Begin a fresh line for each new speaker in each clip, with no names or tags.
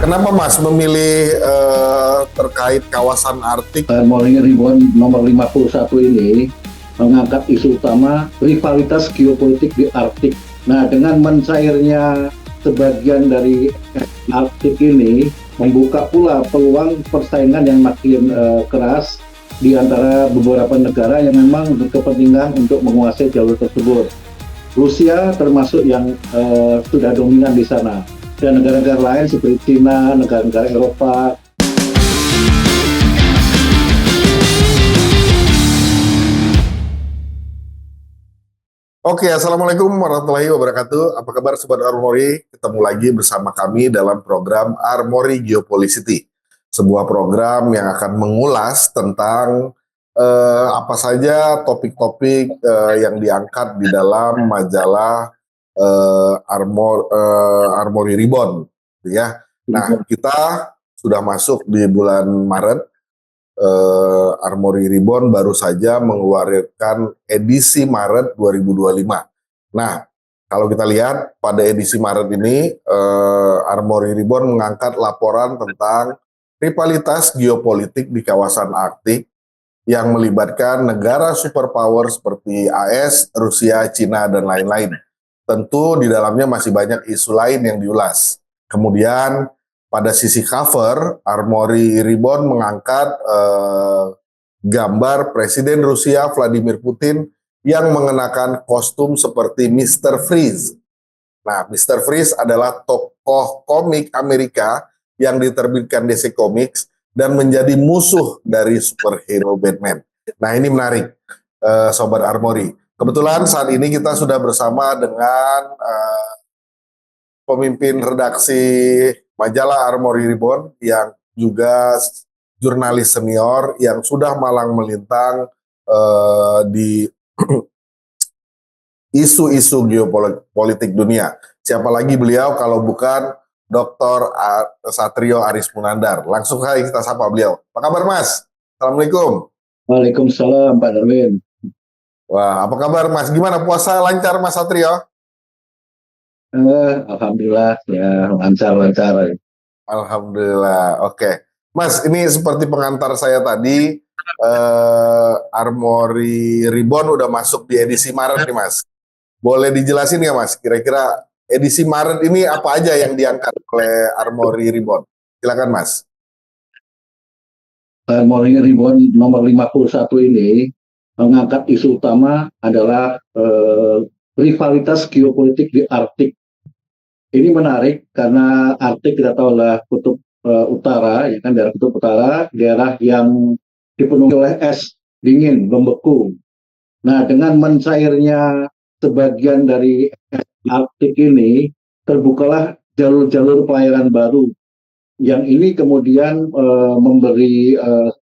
Kenapa Mas memilih terkait kawasan Arktik?
Morning Ribbon nomor 51 ini mengangkat isu utama rivalitas geopolitik di Arktik. Nah, dengan mencairnya sebagian dari Arktik ini membuka pula peluang persaingan yang makin keras di antara beberapa negara yang memang berkepentingan untuk menguasai jalur tersebut. Rusia termasuk yang sudah dominan di sana, dan negara-negara lain seperti China, negara-negara Eropa.
Oke, Assalamualaikum warahmatullahi wabarakatuh. Apa kabar Sobat Armori? Ketemu lagi bersama kami dalam program Armori Geopolicity. Sebuah program yang akan mengulas tentang apa saja topik-topik yang diangkat di dalam majalah Armori Ribbon, ya. Nah, kita sudah masuk di bulan Maret. Armori Ribbon baru saja mengeluarkan edisi Maret 2025. Nah, kalau kita lihat pada edisi Maret ini, Armori Ribbon mengangkat laporan tentang rivalitas geopolitik di kawasan Arktik yang melibatkan negara superpower seperti AS, Rusia, Cina, dan lain-lain. Tentu di dalamnya masih banyak isu lain yang diulas. Kemudian pada sisi cover, Armori Ribbon mengangkat gambar Presiden Rusia Vladimir Putin yang mengenakan kostum seperti Mr. Freeze. Nah, Mr. Freeze adalah tokoh komik Amerika yang diterbitkan DC Comics dan menjadi musuh dari superhero Batman. Nah, ini menarik, Sobat Armori. Kebetulan saat ini kita sudah bersama dengan pemimpin redaksi majalah Armori Ribbon yang juga jurnalis senior yang sudah malang melintang di isu-isu geopolitik dunia. Siapa lagi beliau kalau bukan Dr. Satrio Aris Munandar. Langsung saja kita sapa beliau. Apa kabar Mas? Assalamualaikum.
Waalaikumsalam Pak Darwin.
Wah, apa kabar Mas? Gimana puasa lancar Mas Satrio?
Alhamdulillah ya, lancar-lancar.
Alhamdulillah. Oke. Mas, ini seperti pengantar saya tadi, Armori Ribbon udah masuk di edisi Maret nih Mas. Boleh dijelasin nggak Mas, kira-kira edisi Maret ini apa aja yang diangkat oleh Armori Ribbon? Silakan Mas.
Morning Ribbon nomor 51 ini mengangkat isu utama adalah rivalitas geopolitik di Arktik. Ini menarik karena Arktik kita tahu adalah kutub utara, ya kan, daerah kutub utara, daerah yang dipenuhi oleh es dingin, membeku. Nah, dengan mencairnya sebagian dari Arktik ini, terbukalah jalur-jalur pelayaran baru. Yang ini kemudian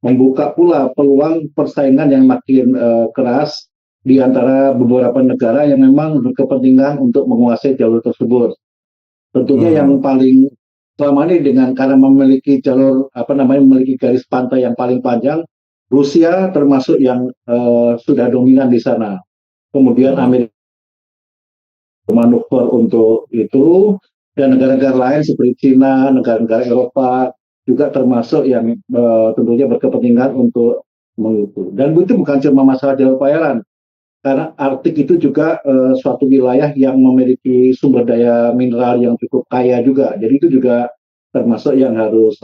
membuka pula peluang persaingan yang makin keras di antara beberapa negara yang memang berkepentingan untuk menguasai jalur tersebut. Tentunya yang paling selama ini karena memiliki memiliki garis pantai yang paling panjang, Rusia termasuk yang sudah dominan di sana. Kemudian Amerika manuver untuk itu, dan negara-negara lain seperti China, negara-negara Eropa juga termasuk yang tentunya berkepentingan untuk mengukur. Dan itu bukan cuma masalah jalur pelayaran, karena Arktik itu juga suatu wilayah yang memiliki sumber daya mineral yang cukup kaya juga. Jadi itu juga termasuk yang harus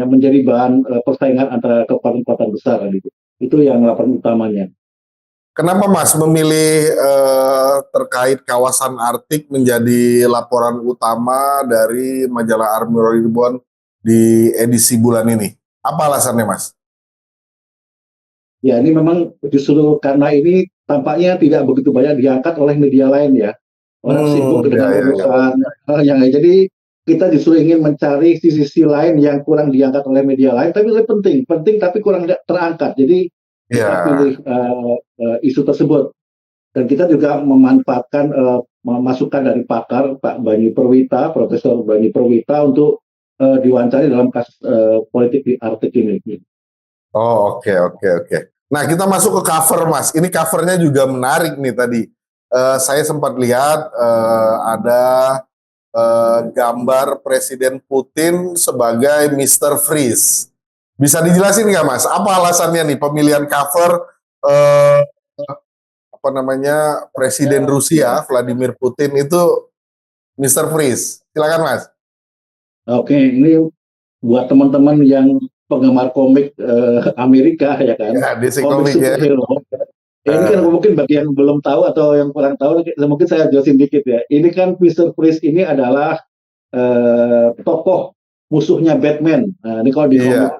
menjadi bahan persaingan antara kekuatan-kekuatan besar gitu. Itu yang laporan utamanya.
Kenapa Mas memilih terkait kawasan Arktik menjadi laporan utama dari majalah Armori Ribbon di edisi bulan ini? Apa alasannya Mas?
Ya, ini memang justru karena ini tampaknya tidak begitu banyak diangkat oleh media lain ya. Orang sibuk dengan urusan yang jadi kita justru ingin mencari sisi-sisi lain yang kurang diangkat oleh media lain, tapi lebih penting tapi kurang terangkat. Jadi kita pilih isu tersebut, dan kita juga memanfaatkan masukan dari pakar Pak Bani Perwita, Profesor Bani Perwita untuk diwawancari dalam kasus politik di Arktik ini.
Oh, oke. Nah, kita masuk ke cover, Mas. Ini covernya juga menarik nih tadi. Saya sempat lihat ada gambar Presiden Putin sebagai Mr. Freeze. Bisa dijelasin nggak Mas? Apa alasannya nih pemilihan cover eh, apa namanya Presiden Rusia Vladimir Putin itu Mr. Freeze? Silakan Mas.
Oke, ini buat teman-teman yang penggemar komik Amerika ya kan,
Ya, DC
komik
Comic ya.
superhero. Ya, ini kan
Eh,
mungkin bagi yang belum tahu atau yang kurang tahu, mungkin saya jelasin dikit ya. Ini kan Mr. Freeze ini adalah tokoh musuhnya Batman. Nah, ini kalau di
iya,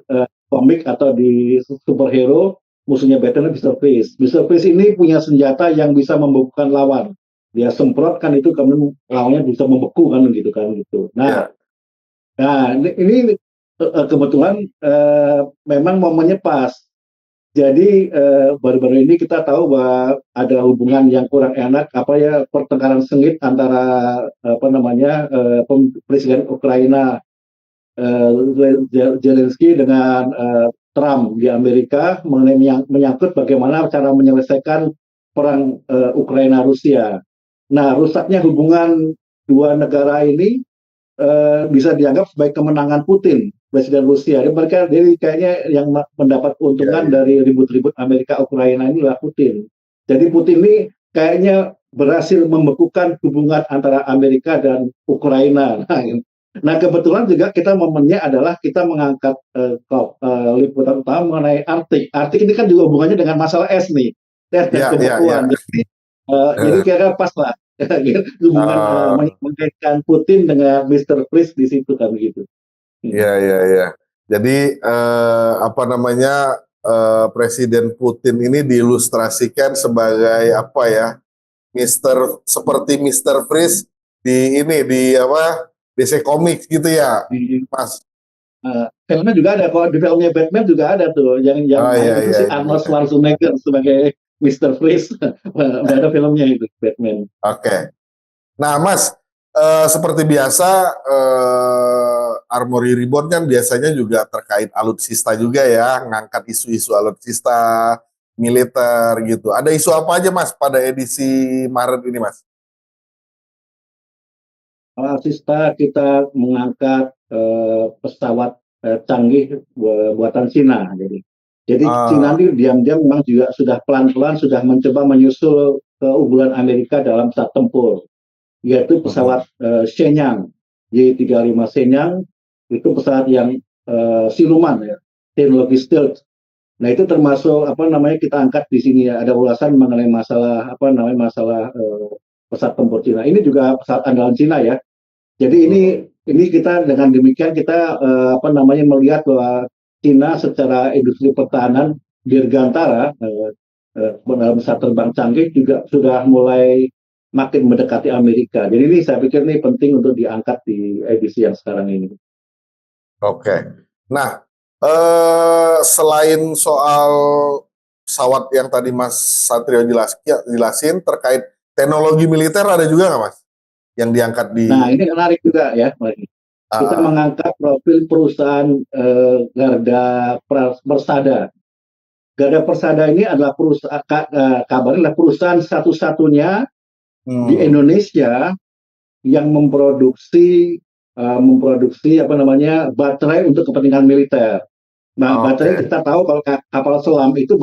komik atau di superhero, musuhnya Batman Mr. Freeze. Mr. Freeze ini punya senjata yang bisa membekukan lawan. Dia semprotkan itu, kemudian lawannya bisa membeku kan gitu kan gitu.
iya,
Nah, ini kebetulan memang momennya pas. Jadi baru-baru ini kita tahu bahwa ada hubungan yang kurang enak, apa ya, pertengkaran sengit antara apa namanya Presiden Ukraina Zelensky dengan Trump di Amerika mengenai menyangkut bagaimana cara menyelesaikan perang Ukraina Rusia. Nah, rusaknya hubungan dua negara ini bisa dianggap sebagai kemenangan Putin, Presiden Rusia. Jadi kayaknya yang mendapat
iya,
keuntungan
iya.
dari ribut-ribut Amerika Ukraina inilah Putin. Jadi Putin ini kayaknya berhasil membekukan hubungan antara Amerika dan Ukraina. Nah, kebetulan juga kita momennya adalah kita mengangkat liputan utama mengenai Arktik. Arktik ini kan juga hubungannya dengan masalah es nih, es dan
Iya, iya, iya.
pembekuan. Jadi
Eh,
kira-kira pas lah hubungan mengaitkan Putin dengan Mr. Freeze di situ kan begitu.
iya, iya, iya. Jadi apa namanya Presiden Putin ini diilustrasikan sebagai apa ya, seperti Mister Freeze di ini di apa DC Comics gitu ya,
Di,
Mas.
filmnya juga ada, kok di filmnya Batman juga ada tuh, yang
Oh
main
iya,
itu
iya,
si
iya,
Arnold
iya.
Schwarzenegger sebagai Mr. Freeze. Udah ada filmnya itu Batman.
Oke. Nah, Mas, seperti biasa Armory Reborn kan biasanya juga terkait alutsista juga ya, ngangkat isu-isu alutsista militer gitu. Ada isu apa aja Mas pada edisi Maret ini Mas?
Alutsista kita mengangkat pesawat canggih buatan Cina. Jadi Cina
Ah,
ini diam-diam memang juga sudah pelan-pelan sudah mencoba menyusul keunggulan Amerika dalam saat tempur, yaitu
mhm.
pesawat Shenyang Y-35 Shenyang. Itu pesawat yang siluman ya, teknologi stealth. Nah, itu termasuk apa namanya kita angkat di sini ya, ada ulasan mengenai masalah apa namanya masalah pesawat tempur Cina. Ini juga pesawat andalan Cina ya. Jadi
Mhm.
ini kita dengan demikian kita apa namanya melihat bahwa Cina secara industri pertahanan dirgantara dalam pesawat terbang canggih juga sudah mulai makin mendekati Amerika. Jadi ini saya pikir ini penting untuk diangkat di edisi yang sekarang ini.
Oke. Nah, selain soal pesawat yang tadi Mas Satrio jelasin terkait teknologi militer ada juga nggak Mas yang diangkat
Nah,
di
ini menarik juga ya. Kita
ah,
mengangkat profil perusahaan Garda Persada. Garda Persada ini adalah perusahaan kabarnya adalah perusahaan satu-satunya di
hmm,
Indonesia yang memproduksi apa namanya baterai untuk kepentingan militer. Nah, baterai
oke.
kita tahu kalau kapal selam itu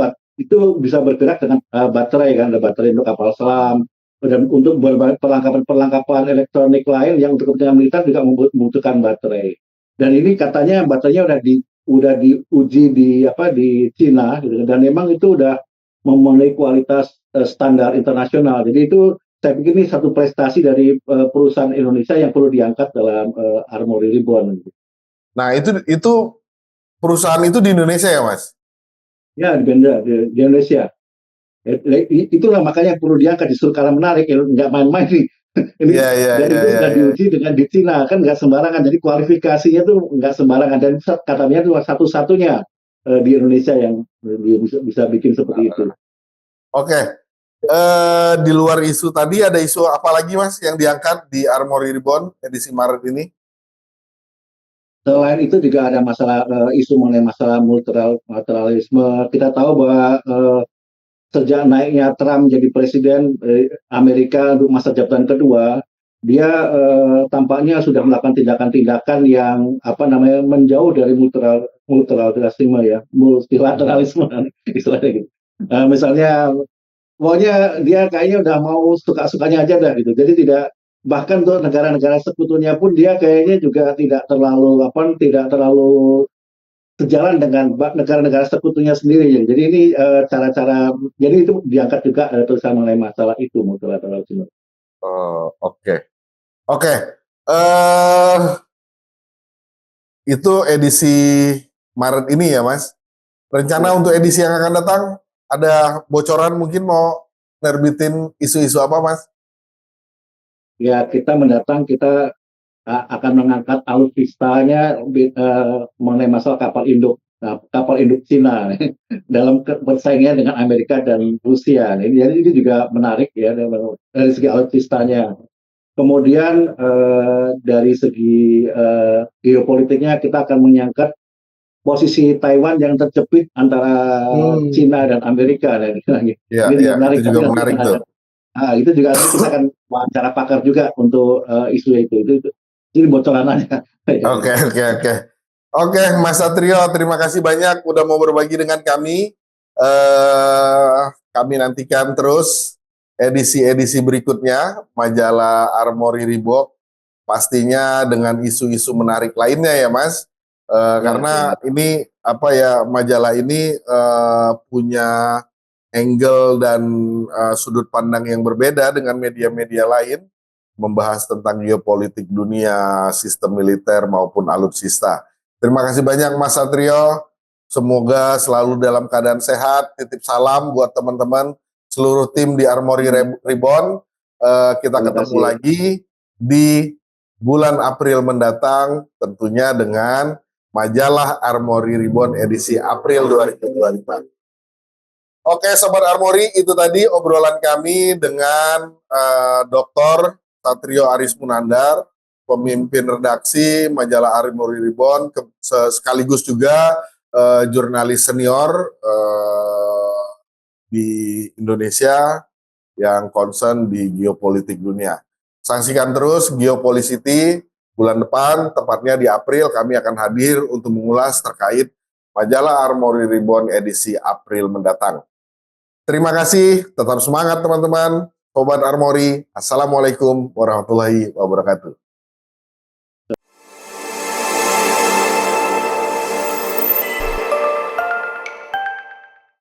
bisa bergerak dengan baterai kan, ada baterai untuk kapal selam dan untuk perlengkapan elektronik lain yang untuk kepentingan militer juga membutuhkan baterai. Dan ini katanya baterainya udah diuji di Cina gitu, dan memang itu udah memenuhi kualitas standar internasional. Jadi itu saya pikir ini satu prestasi dari perusahaan Indonesia yang perlu diangkat dalam Armory Reborn.
Nah, itu perusahaan itu di Indonesia ya, Mas?
Ya, di Indonesia. Itulah makanya perlu diangkat justru karena menarik, ya, nggak main-main nih. Ini
Iya, iya,
dan
iya,
itu
iya,
sudah
iya.
diuji dengan di Cina kan nggak sembarangan. Jadi kualifikasinya tuh nggak sembarangan dan katanya itu satu-satunya di Indonesia yang bisa bikin seperti itu.
Oke. Di luar isu tadi ada isu apa lagi, Mas, yang diangkat di Armory Reborn edisi Maret ini?
Selain itu juga ada masalah isu mengenai masalah multilateralisme. Kita tahu bahwa sejak naiknya Trump jadi presiden Amerika untuk masa jabatan kedua, dia tampaknya sudah melakukan tindakan-tindakan yang apa namanya menjauh dari multilateralisme ya, multilateralisme istilahnya gitu. Misalnya, pokoknya dia kayaknya udah mau suka-sukanya aja dah gitu. Jadi tidak, bahkan untuk negara-negara sekutunya pun dia kayaknya juga tidak terlalu apa, tidak terlalu sejalan dengan negara-negara sekutunya sendiri. Jadi ini cara-cara, jadi itu diangkat juga tulisan mengenai masalah itu multilateralisme.
Oh, oke. Oke. Eh, itu edisi Maret ini ya, Mas. Rencana
Ya.
untuk edisi yang akan datang, ada bocoran mungkin mau nerbitin isu-isu apa, Mas?
Ya, kita mendatang, kita akan mengangkat alutsistanya mengenai masalah kapal induk, kapal induk Cina dalam bersaingnya dengan Amerika dan Rusia. Jadi ini juga menarik ya dari segi alutsistanya. Kemudian dari segi geopolitiknya kita akan menyangkut posisi Taiwan yang terjepit antara Cina dan Amerika.
Ya,
Ini
ya,
juga
itu
menarik.
juga
Tapi nanti
menarik tuh.
itu juga nanti kita akan wawancara pakar juga untuk isu itu. Ini bocoran aja.
Oke, oke, oke. Oke, Mas Satrio, terima kasih banyak udah mau berbagi dengan kami. Kami nantikan terus edisi-edisi berikutnya majalah Armory Reebok, pastinya dengan isu-isu menarik lainnya ya, Mas.
Ya,
Karena
ya.
ini apa ya, majalah ini punya angle dan sudut pandang yang berbeda dengan media-media lain, membahas tentang geopolitik dunia, sistem militer maupun alutsista. Terima kasih banyak Mas Satrio. Semoga selalu dalam keadaan sehat. Titip salam buat teman-teman seluruh tim di Armory Reborn. Kita
Terima
ketemu
kasih.
lagi di bulan April mendatang, tentunya dengan majalah Armory Reborn edisi April 2024. Oke, Sobat Armory, itu tadi obrolan kami dengan Dr. Satrio Aris Munandar, pemimpin redaksi majalah Armory Reborn, sekaligus juga jurnalis senior di Indonesia yang concern di geopolitik dunia. Saksikan terus Geopolicity bulan depan, tepatnya di April, kami akan hadir untuk mengulas terkait majalah Armory Reborn edisi April mendatang. Terima kasih, tetap semangat teman-teman. Sobat Armory, Assalamualaikum warahmatullahi wabarakatuh.